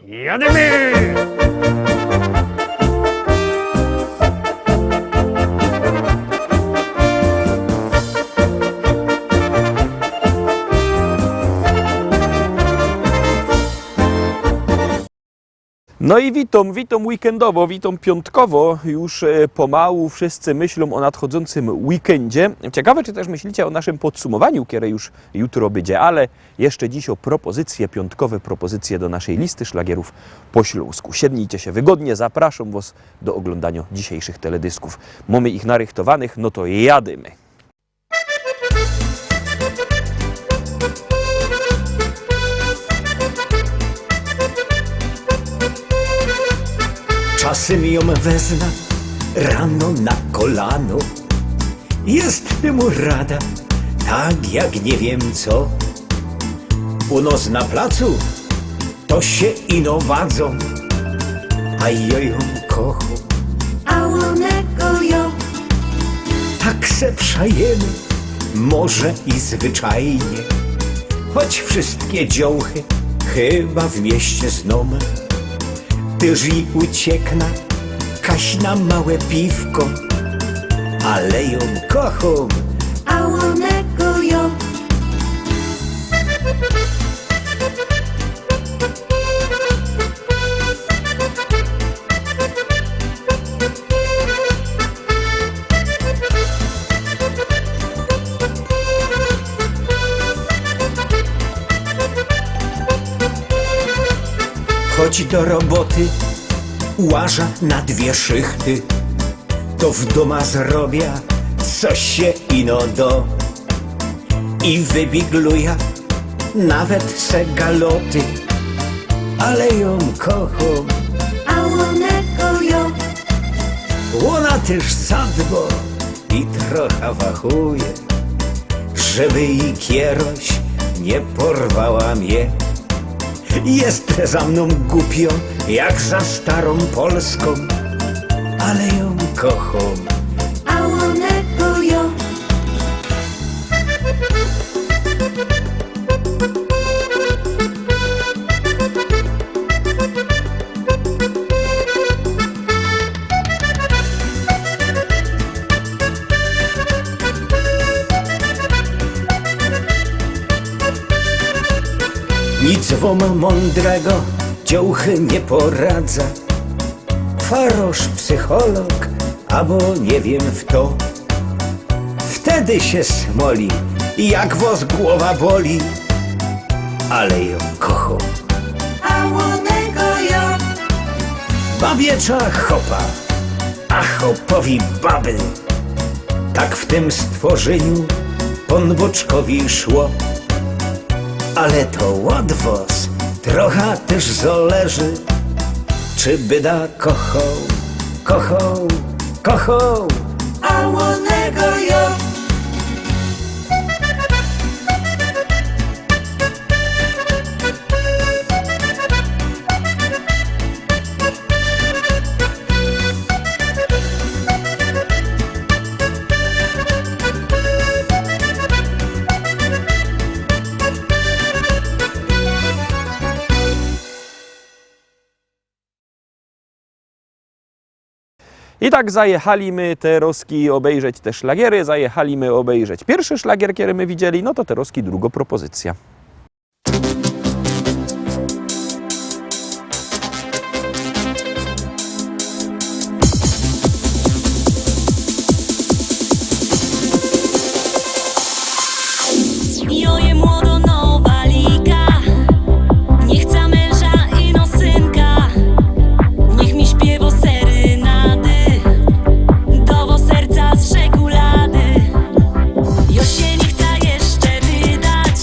Jademy! No i witam weekendowo, witam piątkowo. Już pomału wszyscy myślą o nadchodzącym weekendzie. Ciekawe, czy też myślicie o naszym podsumowaniu, które już jutro będzie, ale jeszcze dziś o piątkowe propozycje do naszej listy szlagierów po śląsku. Siednijcie się wygodnie, zapraszam Was do oglądania dzisiejszych teledysków. Mamy ich narychtowanych, no to jadymy. Czasem ją wezna rano na kolano. Jest temu rada, tak jak nie wiem co. U nos na placu to się ino wadzą, a ja ją kocham, a onego ją. tak se przajemy, może i zwyczajnie. Choć wszystkie dziołchy chyba w mieście znome. Tyż i uciekna, kaś na małe piwko, ale ją kocham, A onego ją. choć do roboty łaża na 2 szychty, to w doma zrobię coś się ino do i wybigluja nawet se galoty, ale ją kocham, A onego ją. ona też zadbo i trochę wachuje, żeby i kieroś nie porwała mnie. Jest za mną głupio, jak za starą Polską, ale ją kocham, A onego ją. nic wam mądrego dziołchy nie poradza. Farosz, psycholog, albo nie wiem w to. Wtedy się smoli, jak woz głowa boli, ale ją kocham, A onego ją. babiecza chopa, a chopowi baby. Tak w tym stworzeniu Pan Boczkowi szło. Ale to od was trochę też zależy, czy byda kochał, kochał, kochał. A onego ją. I tak zajechaliśmy te roski obejrzeć te szlagiery, zajechaliśmy obejrzeć pierwszy szlagier, który my widzieli, no to te roski druga propozycja. Joje młodo nowa liga, nie chcę męża i no synka. Niech mi śpiewo serynady, dowo serca z czekolady. Jo się nie chce jeszcze wydać,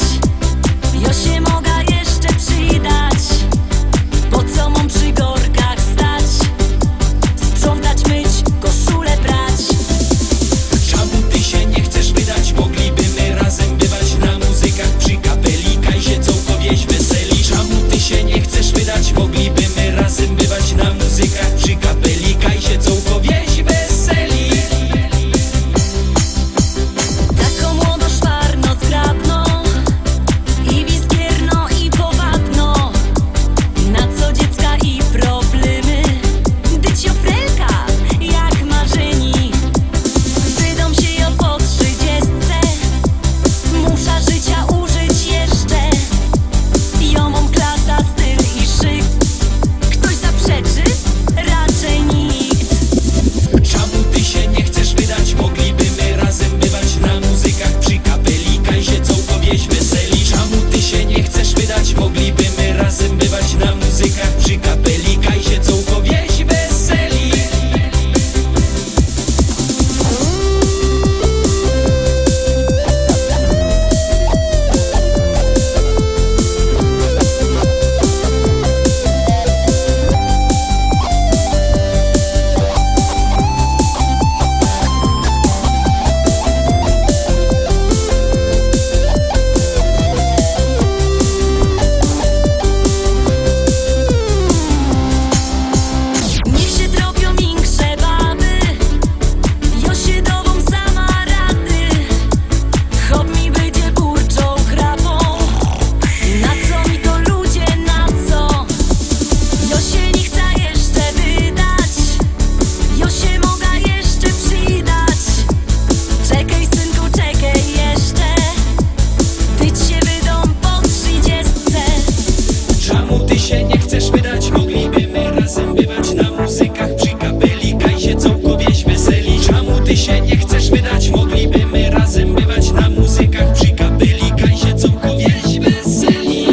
chcesz wydać, moglibyśmy razem bywać na muzykach przy kapeli, kajzie cołko wieś weseli. Czemu ty się nie chcesz wydać, moglibyśmy razem bywać na muzykach przy kapeli, kajzie cołko wieś weseli.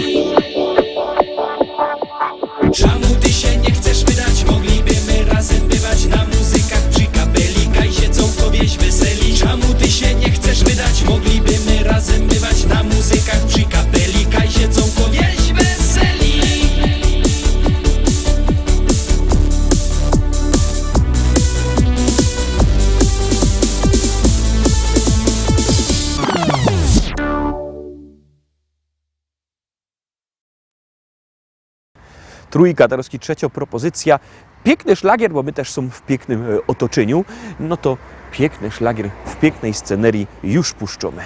Czemu ty się nie chcesz wydać, moglibyśmy razem bywać na muzykach przy kapeli, kajzie cołko wieś weseli. Czemu ty się nie chcesz wydać, moglibyśmy razem bywać na muzykach przy kapeli, kajzie cołko wieś weseli. Trójka, teraz trzecia propozycja. Piękny szlagier, bo my też są w pięknym otoczeniu. No to piękny szlagier w pięknej scenerii już puszczamy.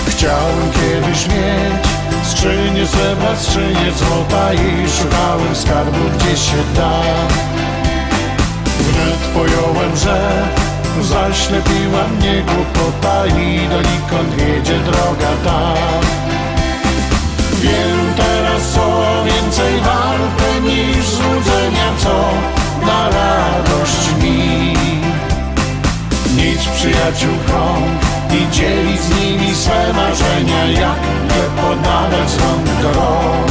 Chciałem kiedyś mieć skrzynię srebra, skrzynię złota i szukałem skarbu gdzie się da. Wnet pojąłem, że zaślepiła mnie głupota i donikąd wiedzie droga ta. Wiem teraz, co więcej warte niż złudzenia, co da radość mi. Mieć przyjaciół krąg i dzielić z nimi swe marzenia, jak je podawać z rąk do rąk.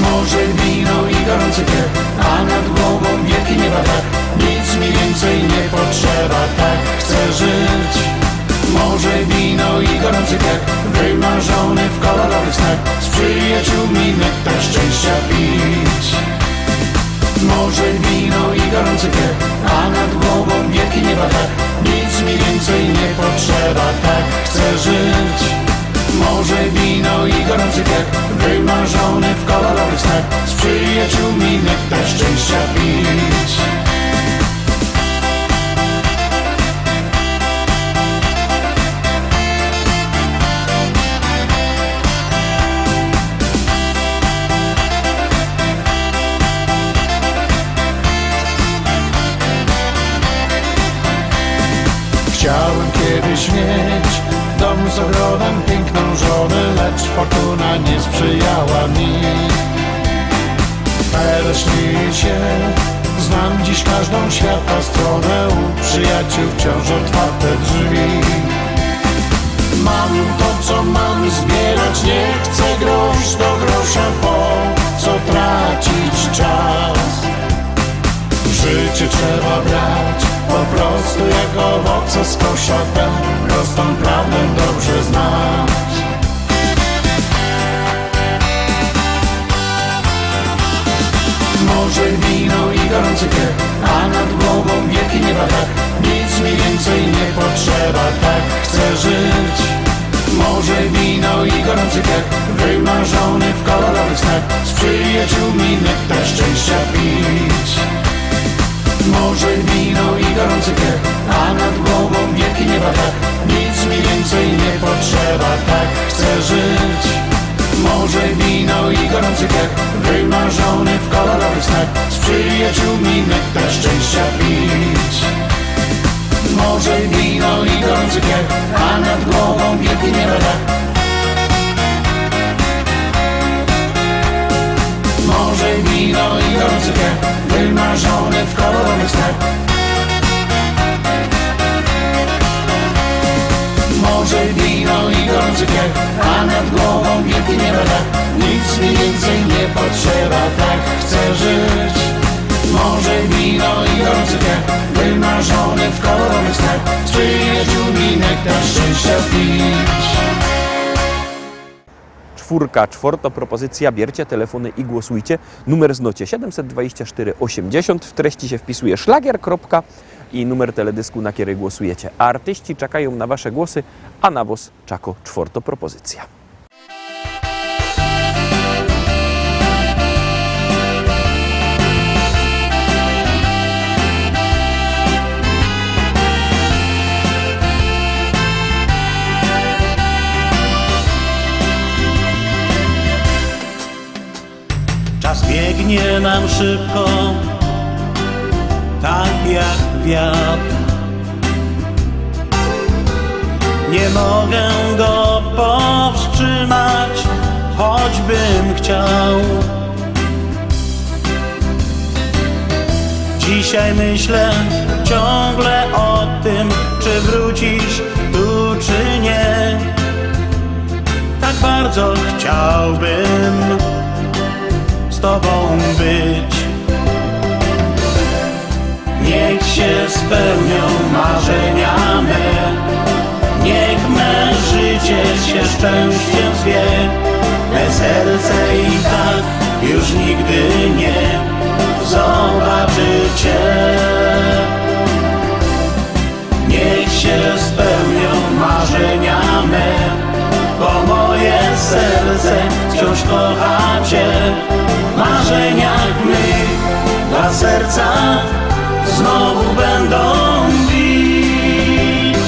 Może wino i gorący piech, a nad głową wielki nieba tak. Nic mi więcej nie potrzeba, tak chcę żyć. Może wino i gorący piech, wymarzony w kolorowych snach, z przyjaciółmi nektar szczęścia pić. Może wino i gorący piech, a nad głową wielki nieba tak. Nic mi więcej nie potrzeba, tak chcę żyć. Może wino i gorący piech, wymarzony w kolorowych snach, z przyjaciółmi nektar szczęścia pić. Chciałem kiedyś mieć dom z ogrodem, piękną żonę, lecz fortuna nie sprzyjała mi. Ale śmieję się, znam dziś każdą świata stronę, u przyjaciół wciąż otwarte drzwi. Mam to, co mam zbierać, nie chcę grosz do grosza, po co tracić czas. Życie trzeba brać po prostu jak owoce z kosza, tę prostą prawdę dobrze znać. Może wino i gorący piech, a nad głową wielki nieba tak. Nic mi więcej nie potrzeba, tak chcę żyć. Może wino i gorący piech, wymarzony w kolorowych snach, z przyjaciółmi nektar szczęścia pić. Może wino i gorący piech, a nad głową wielki nieba tak. Nic mi więcej nie potrzeba, tak chcę żyć. Może wino i gorący piech, wymarzony w kolorowych snach, z przyjaciółmi nektar szczęścia pić. Może wino i gorący piech, a nad głową wielki nieba tak. Może wino i gorący piech, wymarzony w kolorowych snach. Może wino i gorący piech, a nad głową wielki nieba tak. Nic mi więcej nie potrzeba, tak chcę żyć. Może wino i gorący piech, wymarzony w kolorowych snach, z przyjaciółmi nektar szczęścia pić. Czwarta propozycja, bierzcie telefony i głosujcie. Numer znocie 724 80, w treści się wpisuje szlagier, i numer teledysku, na który głosujecie. A artyści czekają na wasze głosy, a na was czako czwarta propozycja. biegnie nam szybko, tak jak wiatr. Nie mogę go powstrzymać, choćbym chciał. Dzisiaj myślę ciągle o tym, czy wrócisz tu, czy nie. Tak bardzo chciałbym z tobą być. Niech się spełnią marzenia me, niech me życie się szczęściem zwie. Me serce i tak już nigdy nie zobaczy cię. Niech się spełnią marzenia me, bo moje serce wciąż kocha cię. W marzeniach mych dwa serca znowu będą bić.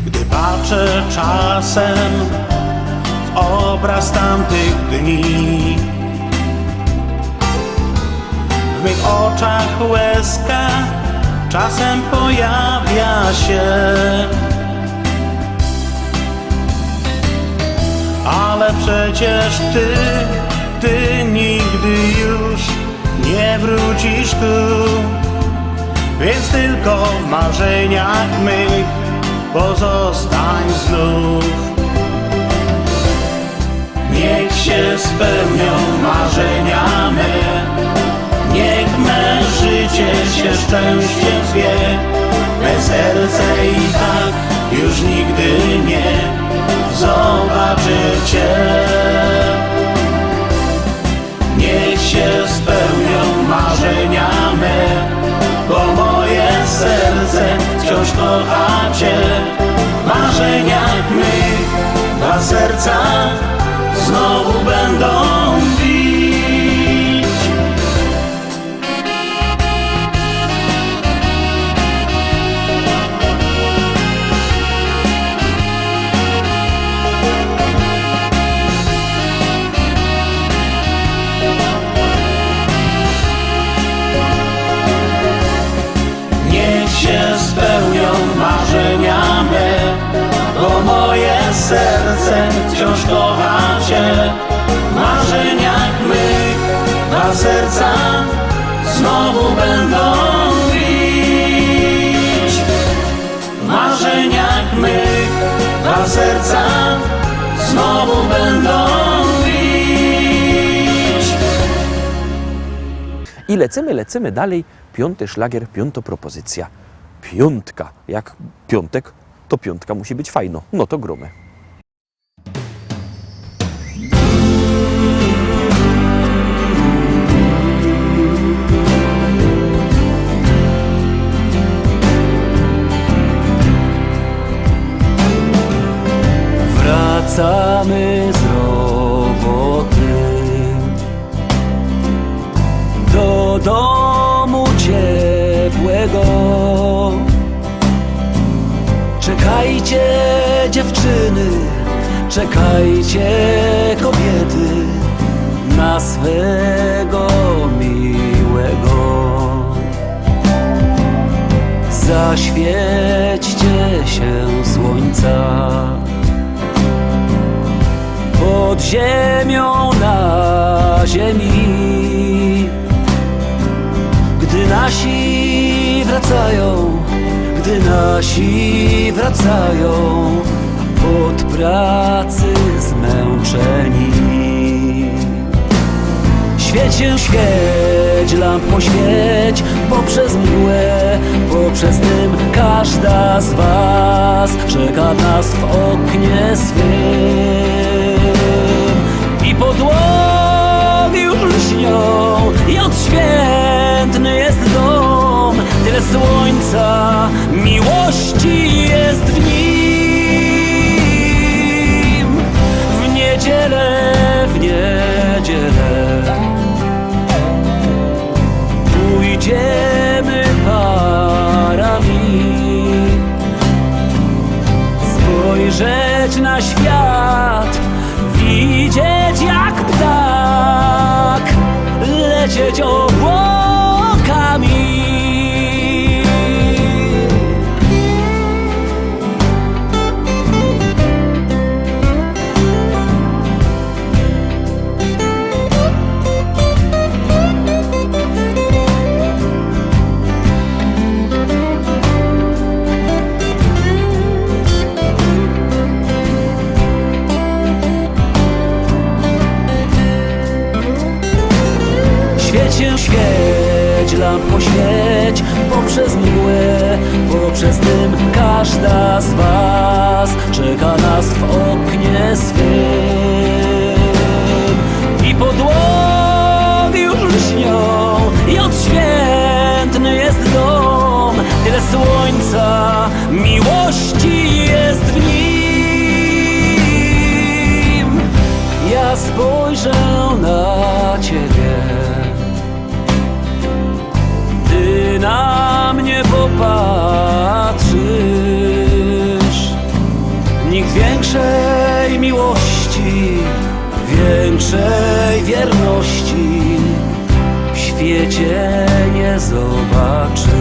Gdy patrzę czasem w obraz tamtych dni, w mych oczach łezka czasem pojawia się. Ale przecież ty nigdy już nie wrócisz tu, więc tylko w marzeniach mych pozostań znów. Niech się spełnią marzenia me, niech me życie się szczęściem zwie. Me serce i tak już nigdy nie zobaczy cię. Niech się spełnią marzenia me, bo moje serce wciąż kocha cię. W marzeniach mych dwa serca znowu będą bić. Niech się spełnią marzenia me, bo moje serce wciąż kocha cię. W marzeniach mych dwa serca znowu będą bić. W marzeniach mych dwa serca znowu będą bić. I lecimy dalej. Piąty szlagier, piąta propozycja. Piątka. Jak piątek, to piątka musi być fajno. No to gromy. Wracamy z roboty do domu ciepłego. Czekajcie dziewczyny, czekajcie kobiety na swego miłego. Zaświećcie się słońca pod ziemią na ziemi. Gdy nasi wracają, gdy nasi wracają od pracy zmęczeni. Świeć się, świeć, lampo świeć poprzez mgłę, poprzez dym. Każda z was czeka nas w oknie swym. I podłogi już lśnią i odświętny jest dom. Tyle słońca, miłości jest w nim. W niedzielę poprzez mgłę, poprzez dym każda z was czeka nas w oknie swym. I podłogi już lśnią i odświętny jest dom, tyle słońca, miłości jest w nim. Ja spojrzę na ciebie, ty na mnie popatrzysz. Nikt większej miłości, większej wierności w świecie nie zobaczy.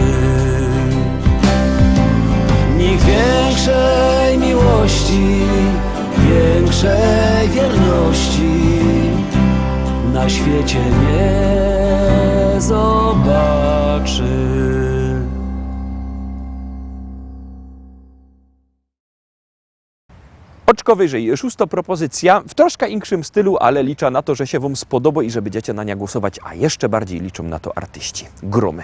Nikt większej miłości, większej wierności na świecie nie zobaczy. Oczko wyżej, 6. propozycja, w troszkę inkszym stylu, ale liczę na to, że się wam spodoba i że będziecie na nie głosować, a jeszcze bardziej liczą na to artyści. Gromy.